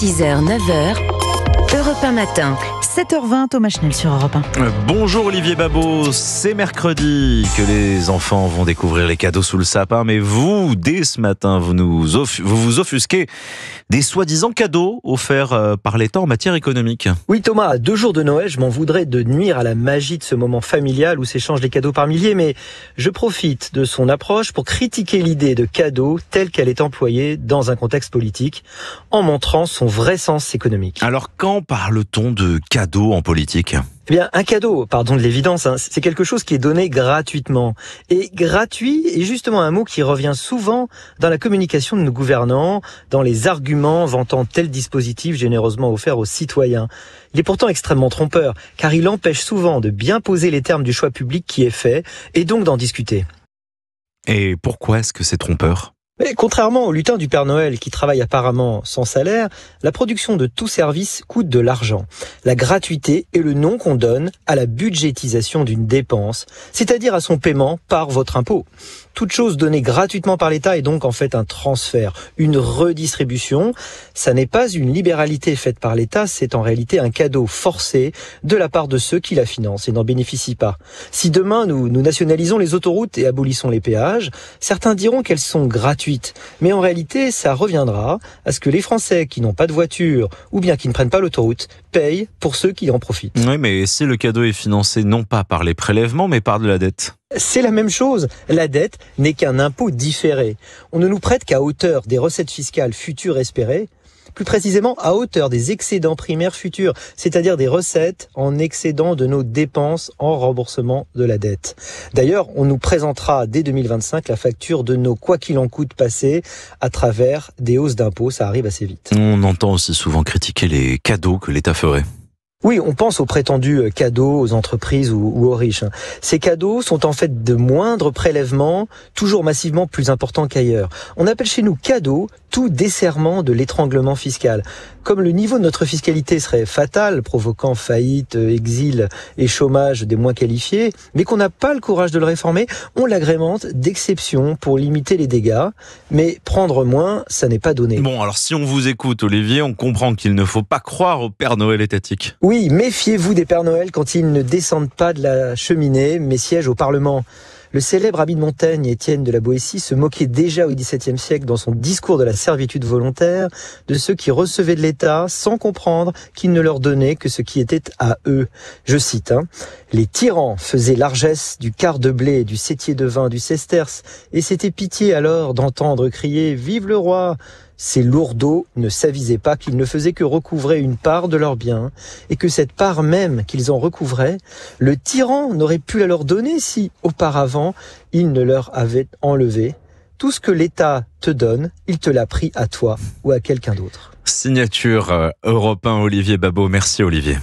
6h, 9h, Europe 1 matin. 7h20, Thomas Schnell sur Europe 1. Bonjour Olivier Babot, c'est mercredi que les enfants vont découvrir les cadeaux sous le sapin, mais vous, dès ce matin, vous vous offusquez des soi-disant cadeaux offerts par l'État en matière économique. Oui Thomas, à 2 jours de Noël, je m'en voudrais de nuire à la magie de ce moment familial où s'échangent les cadeaux par milliers, mais je profite de son approche pour critiquer l'idée de cadeau telle qu'elle est employée dans un contexte politique, en montrant son vrai sens économique. Alors quand parle-t-on de cadeaux en politique ? Eh bien, un cadeau, pardon de l'évidence, c'est quelque chose qui est donné gratuitement. Et gratuit est justement un mot qui revient souvent dans la communication de nos gouvernants, dans les arguments vantant tel dispositif généreusement offert aux citoyens. Il est pourtant extrêmement trompeur, car il empêche souvent de bien poser les termes du choix public qui est fait, et donc d'en discuter. Et pourquoi est-ce que c'est trompeur ? Mais contrairement au lutin du Père Noël qui travaille apparemment sans salaire, la production de tout service coûte de l'argent. La gratuité est le nom qu'on donne à la budgétisation d'une dépense, c'est-à-dire à son paiement par votre impôt. Toute chose donnée gratuitement par l'État est donc en fait un transfert, une redistribution. Ça n'est pas une libéralité faite par l'État, c'est en réalité un cadeau forcé de la part de ceux qui la financent et n'en bénéficient pas. Si demain nous nationalisons les autoroutes et abolissons les péages, certains diront qu'elles sont gratuites. Mais en réalité, ça reviendra à ce que les Français qui n'ont pas de voiture ou bien qui ne prennent pas l'autoroute payent pour ceux qui en profitent. Oui, mais si le cadeau est financé non pas par les prélèvements, mais par de la dette ? C'est la même chose. La dette n'est qu'un impôt différé. On ne nous prête qu'à hauteur des recettes fiscales futures espérées, plus précisément à hauteur des excédents primaires futurs, c'est-à-dire des recettes en excédent de nos dépenses en remboursement de la dette. D'ailleurs, on nous présentera dès 2025 la facture de nos quoi qu'il en coûte passés à travers des hausses d'impôts. Ça arrive assez vite. On entend aussi souvent critiquer les cadeaux que l'État ferait. Oui, on pense aux prétendus cadeaux aux entreprises ou aux riches. Ces cadeaux sont en fait de moindres prélèvements, toujours massivement plus importants qu'ailleurs. On appelle chez nous cadeau tout desserrement de l'étranglement fiscal. Comme le niveau de notre fiscalité serait fatal, provoquant faillite, exil et chômage des moins qualifiés, mais qu'on n'a pas le courage de le réformer, on l'agrémente d'exceptions pour limiter les dégâts. Mais prendre moins, ça n'est pas donné. Bon, alors si on vous écoute, Olivier, on comprend qu'il ne faut pas croire au Père Noël étatique. Oui, méfiez-vous des Pères Noël quand ils ne descendent pas de la cheminée, mais siègent au Parlement. Le célèbre abbé de Montaigne, Étienne de la Boétie, se moquait déjà au XVIIe siècle dans son discours de la servitude volontaire de ceux qui recevaient de l'État sans comprendre qu'il ne leur donnait que ce qui était à eux. Je cite, les tyrans faisaient largesse du quart de blé, du septier de vin, du sesterce, et c'était pitié alors d'entendre crier « Vive le roi !» Ces lourdeaux ne s'avisaient pas qu'ils ne faisaient que recouvrer une part de leurs biens, et que cette part même qu'ils en recouvraient, le tyran n'aurait pu la leur donner si, auparavant, il ne leur avait enlevé. Tout ce que l'État te donne, il te l'a pris à toi ou à quelqu'un d'autre. Signature Europe 1, Olivier Babot. Merci Olivier.